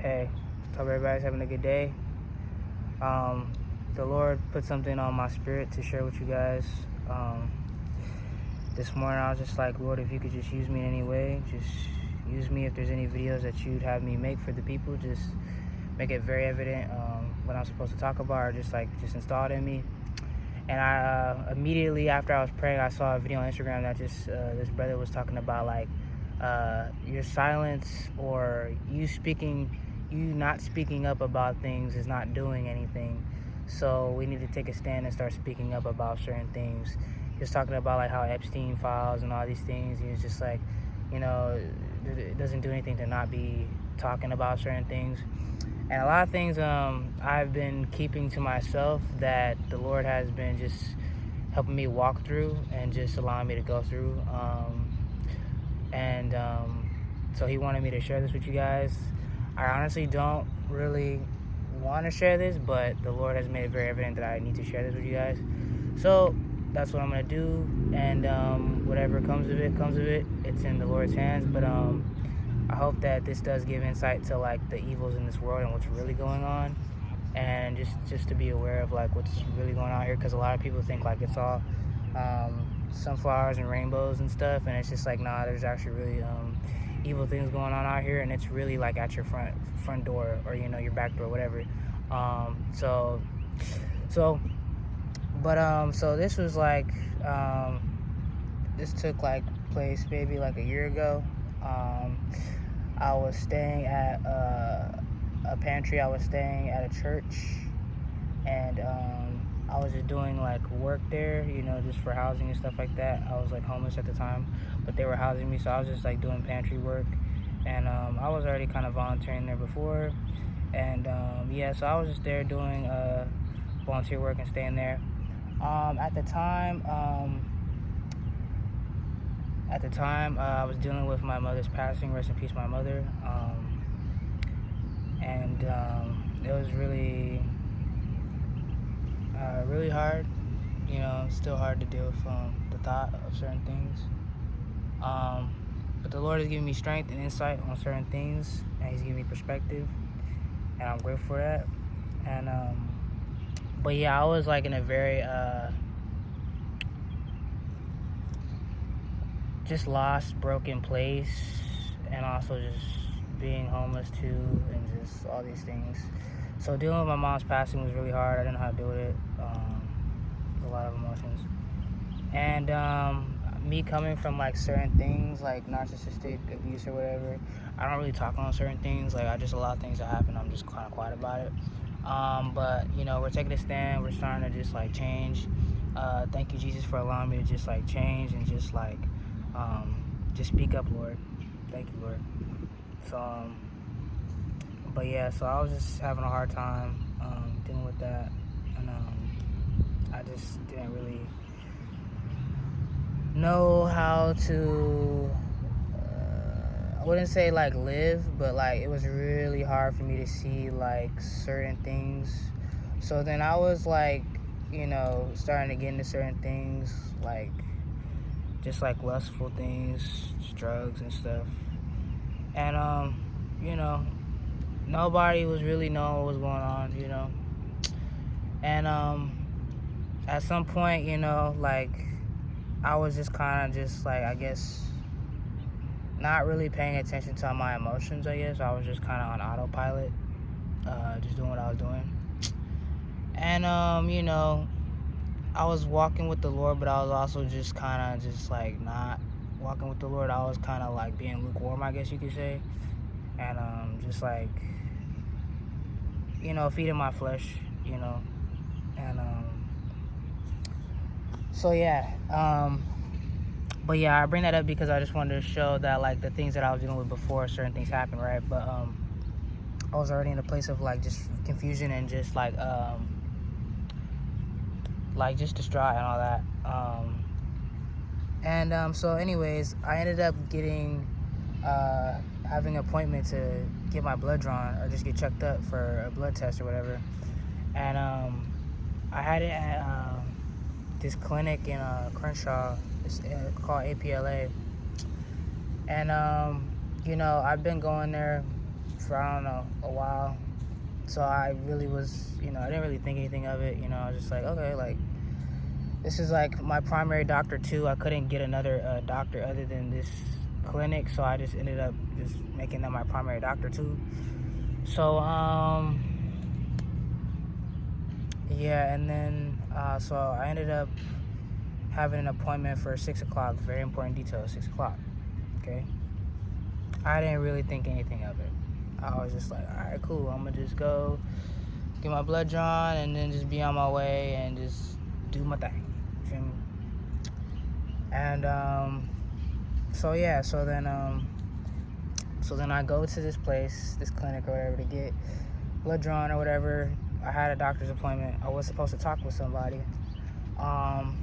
Hey, hope everybody's having a good day. Um, the Lord put something on my spirit to share with you guys. Um, this morning I was just like, Lord, if you could just use me in any way, just use me. If there's any videos that you'd have me make for the people, just make it very evident what I'm supposed to talk about, or just install it in me. And I immediately after I was praying, I saw a video on Instagram that this brother was talking about your silence or you not speaking up about things is not doing anything. So we need to take a stand and start speaking up about certain things. He was talking about like how Epstein files and all these things. He was just like, you know, it doesn't do anything to not be talking about certain things. And a lot of things I've been keeping to myself that the Lord has been just helping me walk through and just allowing me to go through. And so he wanted me to share this with you guys. I honestly don't really want to share this, but the Lord has made it very evident that I need to share this with you guys. So that's what I'm going to do. And whatever comes of it, comes of it. It's in the Lord's hands. But I hope that this does give insight to like the evils in this world and what's really going on, and just to be aware of like what's really going on here, because a lot of people think like it's all sunflowers and rainbows and stuff, and it's just like, nah, there's actually really evil things going on out here, and it's really like at your front door, or your back door, whatever. So this was like this took like place maybe like a year ago. I was staying at a pantry. I was staying at a church, and I was just doing like work there, just for housing and stuff like that. I was like homeless at the time, but they were housing me, so I was just like doing pantry work, and I was already kind of volunteering there before, and so I was just there doing volunteer work and staying there. At the time, I was dealing with my mother's passing. Rest in peace, my mother. And it was really, really hard. Still hard to deal with the thought of certain things. But the Lord has given me strength and insight on certain things, and He's given me perspective, and I'm grateful for that. And but yeah, I was like in a very just lost, broken place, and also just being homeless too, and just all these things. So dealing with my mom's passing was really hard. I didn't know how to deal with it. A lot of emotions, and me coming from like certain things like narcissistic abuse or whatever, I don't really talk on certain things. Like, I just allow things to happen. I'm just kind of quiet about it. But we're taking a stand. We're starting to just like change. Thank you, Jesus, for allowing me to just like change and just like just speak up, Lord. Thank you, Lord. So but yeah, so I was just having a hard time dealing with that, and I just didn't really know how to I wouldn't say like live, but like it was really hard for me to see like certain things. So then I was like, starting to get into certain things, like just like lustful things, just drugs and stuff. And nobody was really knowing what was going on. And at some point, like I was just kind of just like, I guess, not really paying attention to my emotions. I guess I was just kind of on autopilot, just doing what I was doing. And I was walking with the Lord, but I was also just kind of just like not walking with the Lord. I was kind of like being lukewarm, I guess you could say, and just like feeding my flesh, and so yeah. But yeah, I bring that up because I just wanted to show that like the things that I was dealing with before certain things happened, right? But I was already in a place of like just confusion and just like just distraught and all that. So anyways, I ended up getting having an appointment to get my blood drawn or just get checked up for a blood test or whatever. And I had it at this clinic in Crenshaw. It's called APLA. And I've been going there for, I don't know, a while. So I really was, I didn't really think anything of it. I was just like, okay, like, this is like my primary doctor too. I couldn't get another doctor other than this clinic, so I just ended up just making that my primary doctor too. So yeah, and then so I ended up having an appointment for 6 o'clock. Very important detail, 6 o'clock. Okay, I didn't really think anything of it. I was just like, all right, cool, I'm gonna just go get my blood drawn and then just be on my way and just do my thing. Feel me? And so yeah, so then I go to this place, this clinic or whatever, to get blood drawn or whatever. I had a doctor's appointment. I was supposed to talk with somebody, and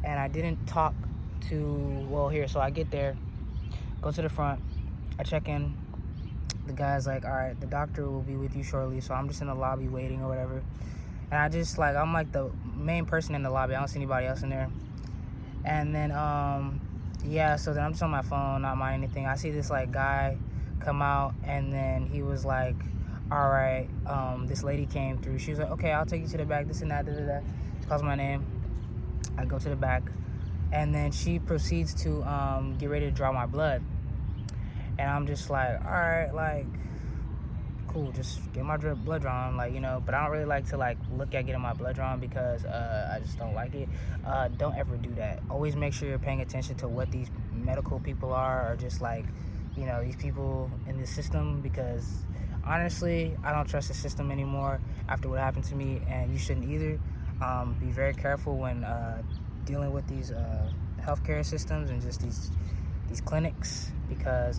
I didn't talk to. So I get there, go to the front, I check in. The guy's like, all right, the doctor will be with you shortly. So I'm just in the lobby waiting or whatever. And I just like, I'm like the main person in the lobby. I don't see anybody else in there. And then, yeah, so then I'm just on my phone, not mind anything. I see this like guy come out, and then he was like, all right, this lady came through. She was like, okay, I'll take you to the back, this and that, da. She calls my name. I go to the back, and then she proceeds to get ready to draw my blood. And I'm just like, all right, like, cool, just get my blood drawn, like, but I don't really like to like look at getting my blood drawn because I just don't like it. Don't ever do that. Always make sure you're paying attention to what these medical people are, or just like, these people in the system, because honestly, I don't trust the system anymore after what happened to me, and you shouldn't either. Be very careful when dealing with these healthcare systems and just these clinics, because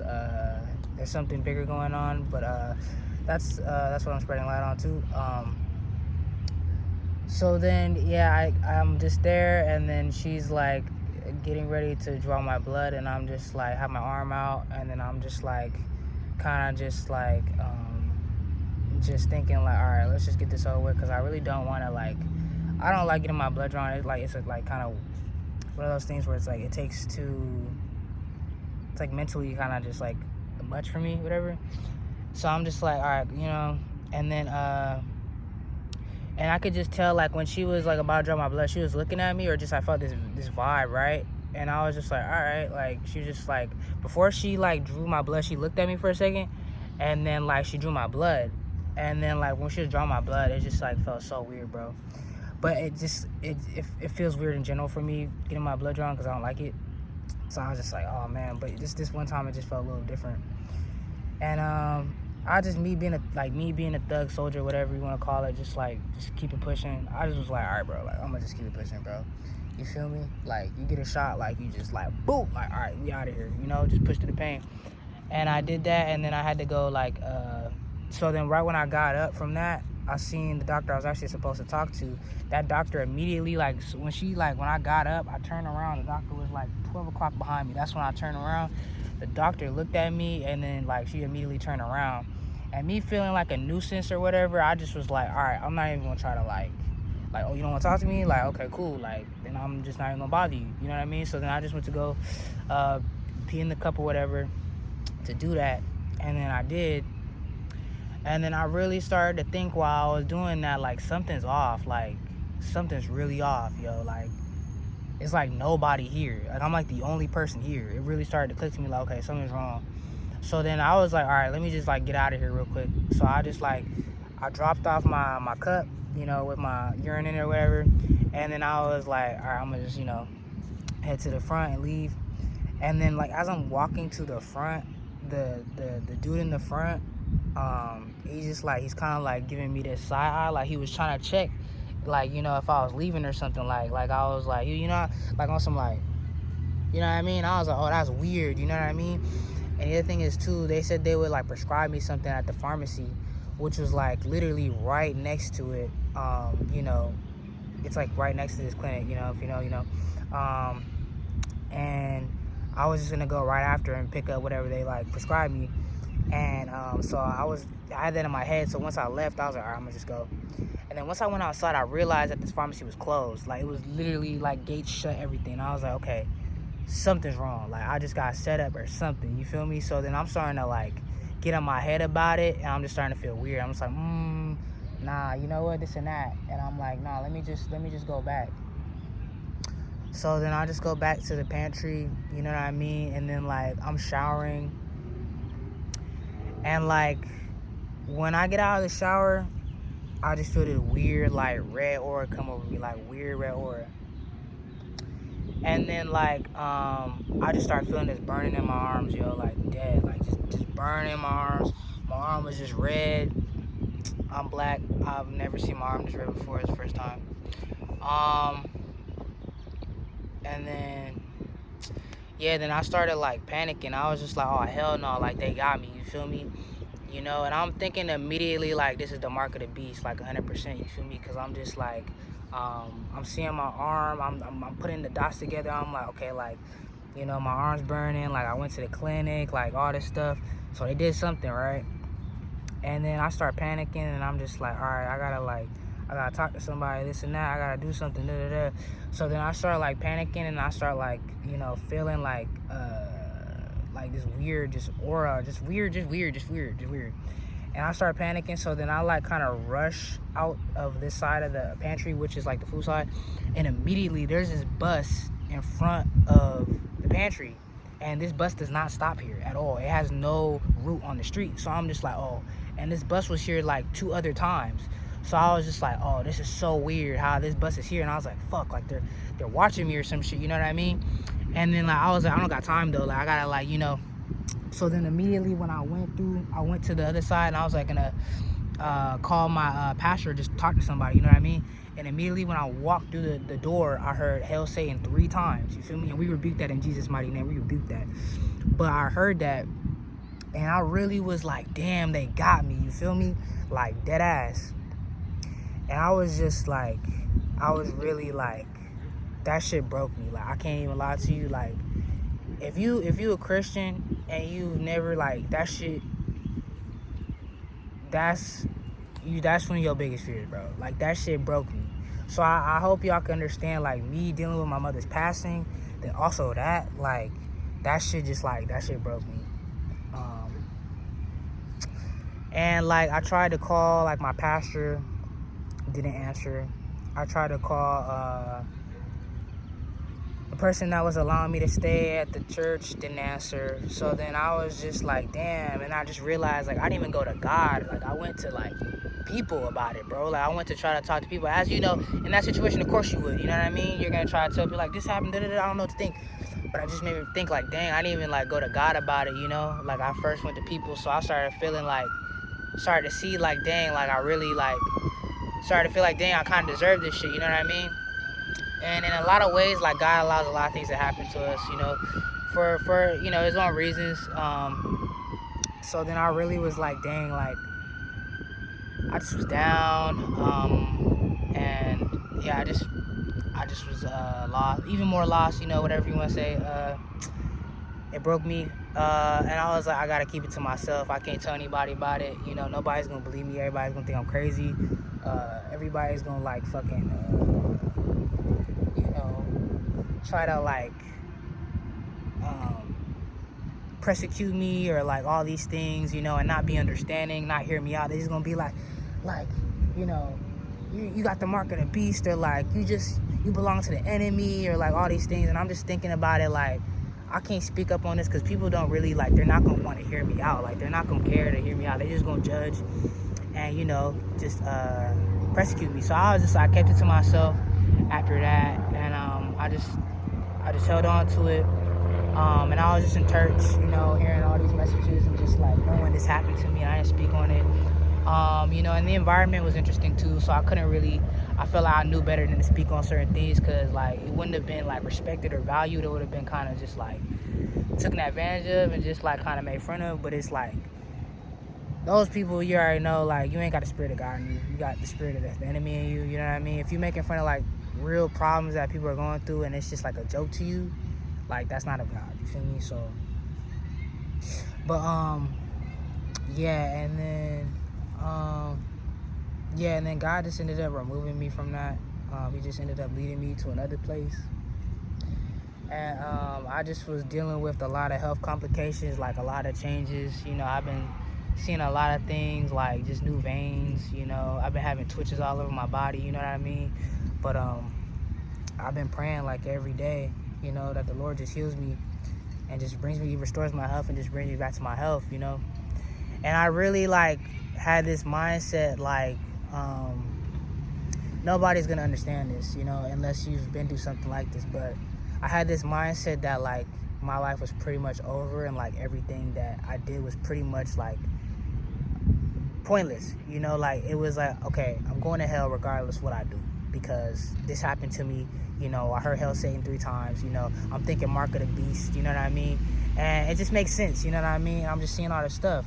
there's something bigger going on. But that's what I'm spreading light on too. So then, yeah, I'm just there, and then she's like getting ready to draw my blood, and I'm just like have my arm out, and then I'm just like kind of just like just thinking like, all right, let's just get this over with, because I really don't want to like, I don't like getting my blood drawn. It's like kind of one of those things where it's like it's like mentally kind of just like much for me, whatever. So I'm just like, all right, and then and I could just tell, like, when she was like about to draw my blood, she was looking at me, or just I felt this vibe, right? And I was just like, all right, like, she was just like, before she like drew my blood, she looked at me for a second, and then like she drew my blood, and then like when she was drawing my blood, it just like felt so weird, bro. But it feels weird in general for me getting my blood drawn, because I don't like it. So I was just like, oh man. But this one time it just felt a little different. And me being a thug soldier, whatever you want to call it, just keep it pushing. I just was like, all right, bro, like, I'm gonna just keep it pushing, bro. You feel me? Like, you get a shot, like, you just like boom, like, all right, we out of here, just push to the pain. And I did that, and then I had to go like so then right when I got up from that, I seen the doctor I was actually supposed to talk to. That doctor immediately, like, when I got up, I turned around, the doctor was like 12 o'clock behind me. That's when I turned around. The doctor looked at me, and then like she immediately turned around. And me feeling like a nuisance or whatever, I just was like, all right, I'm not even gonna try to like, oh, you don't want to talk to me? Like, okay, cool. Like, then I'm just not even gonna bother you. You know what I mean? So then I just went to go pee in the cup or whatever to do that. And then I did. And then I really started to think while I was doing that, like, something's off. Like, something's really off, yo. Like, it's like nobody here. Like, I'm like the only person here. It really started to click to me, like, okay, something's wrong. So then I was like, all right, let me just like get out of here real quick. So I just like, I dropped off my cup, with my urine in it or whatever. And then I was like, all right, I'm gonna just, head to the front and leave. And then like as I'm walking to the front, the dude in the front, he's kind of like giving me this side eye, like he was trying to check, like, if I was leaving or something, like I was like, like on some like, you know what I mean? I was like, oh, that's weird, you know what I mean? And the other thing is too, they said they would like prescribe me something at the pharmacy, which was like literally right next to it. It's like right next to this clinic, if you know. And I was just gonna go right after and pick up whatever they like prescribed me. And so I had that in my head. So once I left, I was like, all right, I'm gonna just go. And then once I went outside, I realized that this pharmacy was closed. Like, it was literally like gates shut, everything. And I was like, okay, something's wrong. Like, I just got set up or something, you feel me? So then I'm starting to like get in my head about it, and I'm just starting to feel weird. I'm just like, nah, you know what, this and that. And I'm like, nah, let me just go back. So then I just go back to the pantry, you know what I mean? And then, like, I'm showering. And, like, when I get out of the shower, I just feel this weird, like, red aura come over me, like, weird red aura. And then, like, I just start feeling this burning in my arms, yo, like, dead, like, just burning in my arms. My arm was just red. I'm black. I've never seen my arm this red before. It's the first time. And then, yeah, then I started, like, panicking. I was just like, oh, hell no, like, they got me, you feel me? You know, and I'm thinking immediately, like, this is the mark of the beast, like, 100%, you feel me? Because I'm just, like, I'm seeing my arm, I'm putting the dots together. I'm like, okay, like, you know, my arm's burning, like, I went to the clinic, like, all this stuff. So they did something, right? And then I start panicking, and I'm just like, all right, I gotta talk to somebody, this and that, I gotta do something, da-da-da. So then I start, like, panicking, and I start, like, you know, feeling like this weird, just aura, just weird. And I start panicking, so then I, like, kind of rush out of this side of the pantry, which is, like, the food side, and immediately there's this bus in front of the pantry, and this bus does not stop here at all. It has no route on the street, so I'm just like, oh, and this bus was here, like, 2 other times. So I was just like, oh, this is so weird how this bus is here. And I was like, fuck, like, they're watching me or some shit, you know what I mean? And then, like, I was like, I don't got time, though. Like, I gotta, like, you know. So then immediately when I went to the other side, and I was, like, gonna call my pastor, just talk to somebody, you know what I mean? And immediately when I walked through the door, I heard Hail Satan 3 times, you feel me? And we rebuked that in Jesus' mighty name. We rebuked that. But I heard that, and I really was like, damn, they got me, you feel me? Like, dead ass. And I was just like, I was really like, that shit broke me. Like, I can't even lie to you. Like, if you a Christian and you've never, like, that shit, that's one of your biggest fears, bro. Like, that shit broke me. So I hope y'all can understand, like, me dealing with my mother's passing, then also that, like, that shit just, like, that shit broke me. And, like, I tried to call, like, my pastor, didn't answer. I tried to call the person that was allowing me to stay at the church, didn't answer. So then I was just like, damn. And I just realized, like, I didn't even go to God. Like, I went to, like, people about it, bro. Like, I went to try to talk to people. As you know, in that situation, of course you would, you know what I mean? You're gonna try to tell people, like, this happened, da-da-da, I don't know what to think. But I just made me think, like, dang, I didn't even, like, go to God about it, you know? Like, I first went to people, so I started feeling like, started to see, like, dang, like, I really, like, started to feel like, dang, I kind of deserve this shit, you know what I mean? And in a lot of ways, like, God allows a lot of things to happen to us, you know, for you know, his own reasons. So then I really was like, dang, like, I just was down, and yeah, I just was lost, even more lost, you know, whatever you want to say. It broke me, and I was like, I gotta keep it to myself. I can't tell anybody about it, you know. Nobody's gonna believe me. Everybody's gonna think I'm crazy. Everybody's gonna, like, fucking you know, try to, like, persecute me or, like, all these things, you know, and not be understanding, not hear me out. They're just gonna be like, you know, you got the mark of the beast, or, like, you belong to the enemy, or, like, all these things. And I'm just thinking about it, like, I can't speak up on this because people don't really, like, they're not gonna want to hear me out. Like, they're not gonna care to hear me out. They're just gonna judge and, you know, just persecute me. So I kept it to myself after that, and I just held on to it. And I was just in church, you know, hearing all these messages and just, like, knowing this happened to me, and I didn't speak on it. You know, and the environment was interesting too, so I felt like I knew better than to speak on certain things, because, like, it wouldn't have been, like, respected or valued. It would have been kind of just, like, taken advantage of and just, like, kind of made fun of. But it's like, those people, you already know, like, you ain't got the spirit of God in you. You got the spirit of the enemy in you, you know what I mean? If you're making fun of, like, real problems that people are going through and it's just, like, a joke to you, like, that's not of God, you feel me? So, but, yeah, and then God just ended up removing me from that. He just ended up leading me to another place. And I just was dealing with a lot of health complications, like, a lot of changes. You know, I've been seeing a lot of things, like just new veins, I've been having twitches all over my body, you know what I mean? But I've been praying like every day, that the Lord just heals me and just restores my health and just brings me back to my health, And I really like had this mindset like nobody's gonna understand this, unless you've been through something like this. But I had this mindset that like my life was pretty much over and like everything that I did was pretty much like pointless, like it was like, okay, I'm going to hell regardless what I do because this happened to me. I heard hell Satan 3 times, I'm thinking Mark of the Beast, you know what I mean? And it just makes sense, you know what I mean? I'm just seeing all this stuff,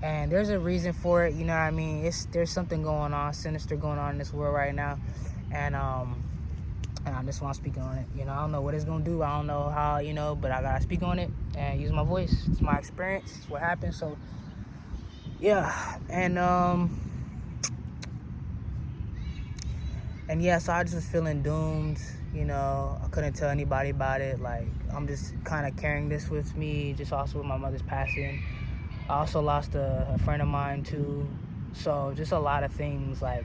and there's a reason for it, you know what I mean? There's something going on, sinister going on in this world right now, and I just want to speak on it. I don't know what it's gonna do. I don't know how, but I gotta speak on it and use my voice. It's my experience. It's what happened. So yeah, and yeah, so I just was feeling doomed. I couldn't tell anybody about it. Like I'm just kind of carrying this with me. Just also with my mother's passing. I also lost a friend of mine too. So just a lot of things like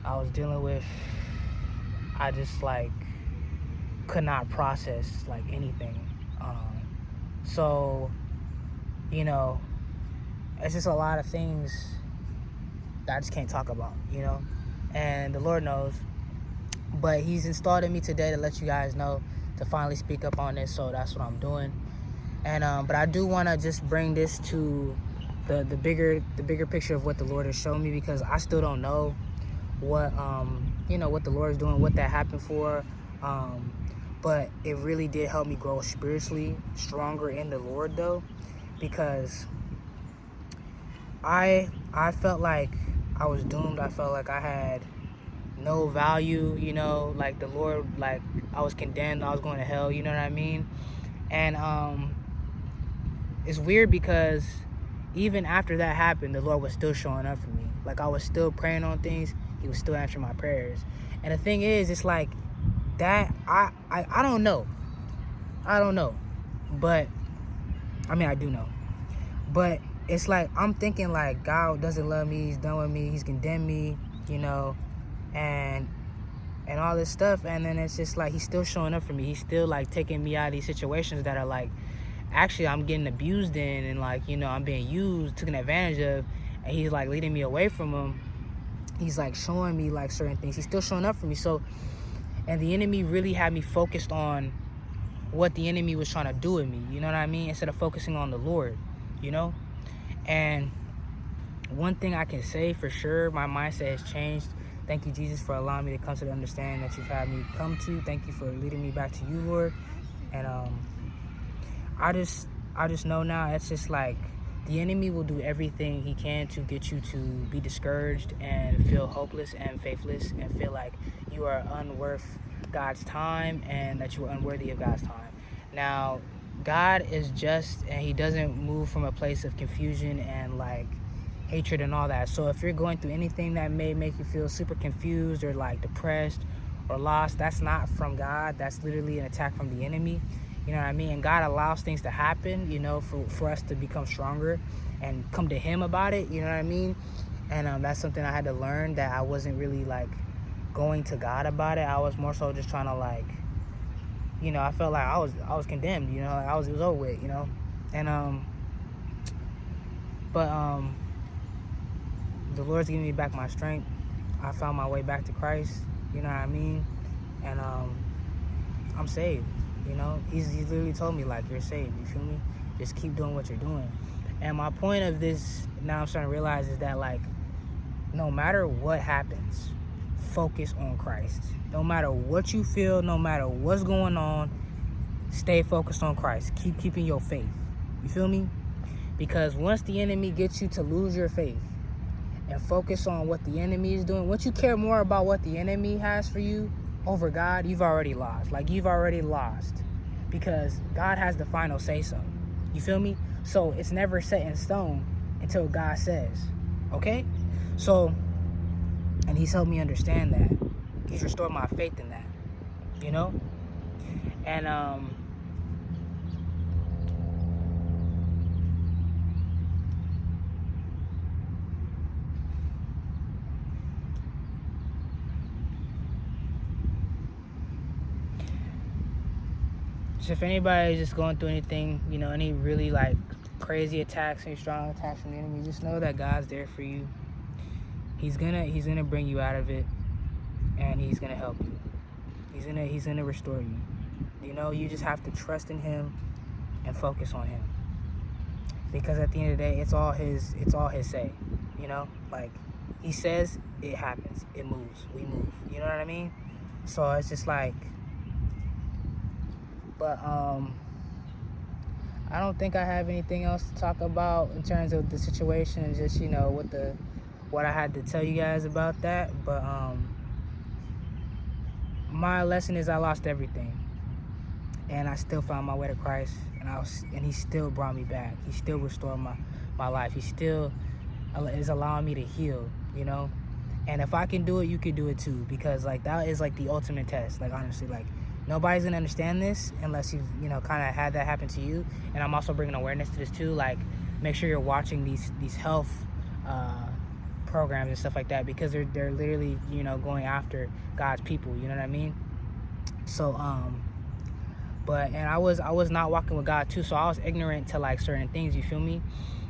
I was dealing with. I just like could not process like anything. So it's just a lot of things that I just can't talk about, and the Lord knows. But He's installed in me today to let you guys know, to finally speak up on this. So that's what I'm doing. And but I do want to just bring this to the bigger picture of what the Lord has shown me, because I still don't know what what the Lord is doing, what that happened for. But it really did help me grow spiritually stronger in the Lord, though, because I felt like I was doomed. I felt like I had no value, like the Lord, like I was condemned, I was going to hell, you know what I mean? And it's weird because even after that happened, the Lord was still showing up for me. Like I was still praying on things, He was still answering my prayers. And the thing is, it's like that I don't know. But I mean I do know. But it's like I'm thinking like God doesn't love me, He's done with me, He's condemned me, and all this stuff. And then it's just like He's still showing up for me. He's still like taking me out of these situations that are like actually I'm getting abused in, and like I'm being used, taken advantage of, and He's like leading me away from Him. He's like showing me like certain things. He's still showing up for me. So, and the enemy really had me focused on what the enemy was trying to do with me, you know what I mean, instead of focusing on the Lord, And one thing I can say for sure, my mindset has changed. Thank you, Jesus, for allowing me to come to the understanding that You've had me come to. Thank You for leading me back to You, Lord. And I just know now, it's just like the enemy will do everything he can to get you to be discouraged and feel hopeless and faithless and feel like you are unworth God's time and that you are unworthy of God's time. Now, God is just, and He doesn't move from a place of confusion and like hatred and all that. So if you're going through anything that may make you feel super confused or like depressed or lost, that's not from God. That's literally an attack from the enemy. You know what I mean? And God allows things to happen, for us to become stronger and come to Him about it. You know what I mean? And that's something I had to learn, that I wasn't really like going to God about it. I was more so just trying to like, I felt like I was condemned. It was over with. And but the Lord's giving me back my strength. I found my way back to Christ. You know what I mean? And I'm saved. He's literally told me like, you're saved. You feel me? Just keep doing what you're doing. And my point of this now, I'm starting to realize, is that like no matter what happens, focus on Christ. No matter what you feel, no matter what's going on, stay focused on Christ. Keep keeping your faith. You feel me? Because once the enemy gets you to lose your faith and focus on what the enemy is doing, once you care more about what the enemy has for you over God, you've already lost. Like, you've already lost, because God has the final say so. You feel me? So it's never set in stone until God says, okay? So, and He's helped me understand that. He's restored my faith in that, And So if anybody's just going through anything, you know, any really like crazy attacks, any strong attacks from the enemy, just know that God's there for you. He's gonna bring you out of it, and he's gonna help you. He's gonna restore you. You know, you just have to trust in him and focus on him. Because at the end of the day, it's all his say. You know? Like he says, it happens. It moves. We move. You know what I mean? So it's just like, but I don't think I have anything else to talk about in terms of the situation and just, you know, what I had to tell you guys about that. But my lesson is I lost everything, and I still found my way to Christ, and he still brought me back. He still restored my life. He still is allowing me to heal, you know. And if I can do it, you can do it too, because like that is like the ultimate test. Like honestly, like nobody's gonna understand this unless you've, you know, kind of had that happen to you. And I'm also bringing awareness to this too. Like make sure you're watching these health programs and stuff like that, because they're literally, you know, going after God's people. You know what I mean? So but I was not walking with God too, so I was ignorant to like certain things. You feel me?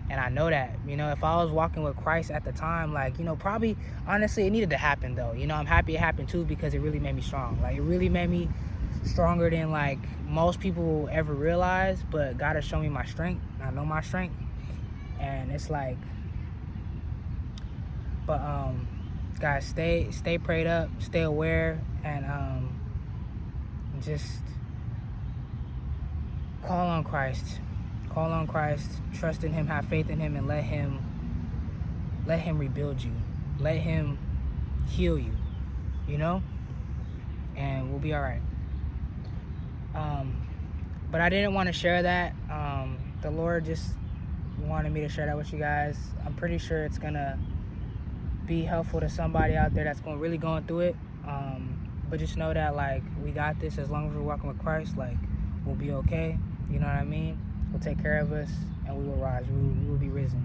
And I know that, you know, if I was walking with Christ at the time, like, you know, probably, honestly, it needed to happen, though. You know, I'm happy it happened, too, because it really made me strong. Like, it really made me stronger than, like, most people will ever realize. But God has shown me my strength. I know my strength. And it's like, but, guys, stay prayed up, stay aware, and just call on Christ. Call on Christ, trust in him, have faith in him, and let him rebuild you. Let him heal you, you know? And we'll be all right. But I didn't want to share that. The Lord just wanted me to share that with you guys. I'm pretty sure it's going to be helpful to somebody out there that's really going through it. But just know that, like, we got this. As long as we're walking with Christ, like, we'll be okay. You know what I mean? Will take care of us, and we will rise. We will be risen.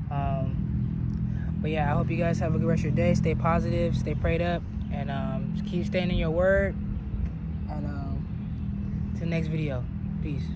But yeah, I hope you guys have a good rest of your day. Stay positive, stay prayed up, and keep staying in your word. And to the next video. Peace.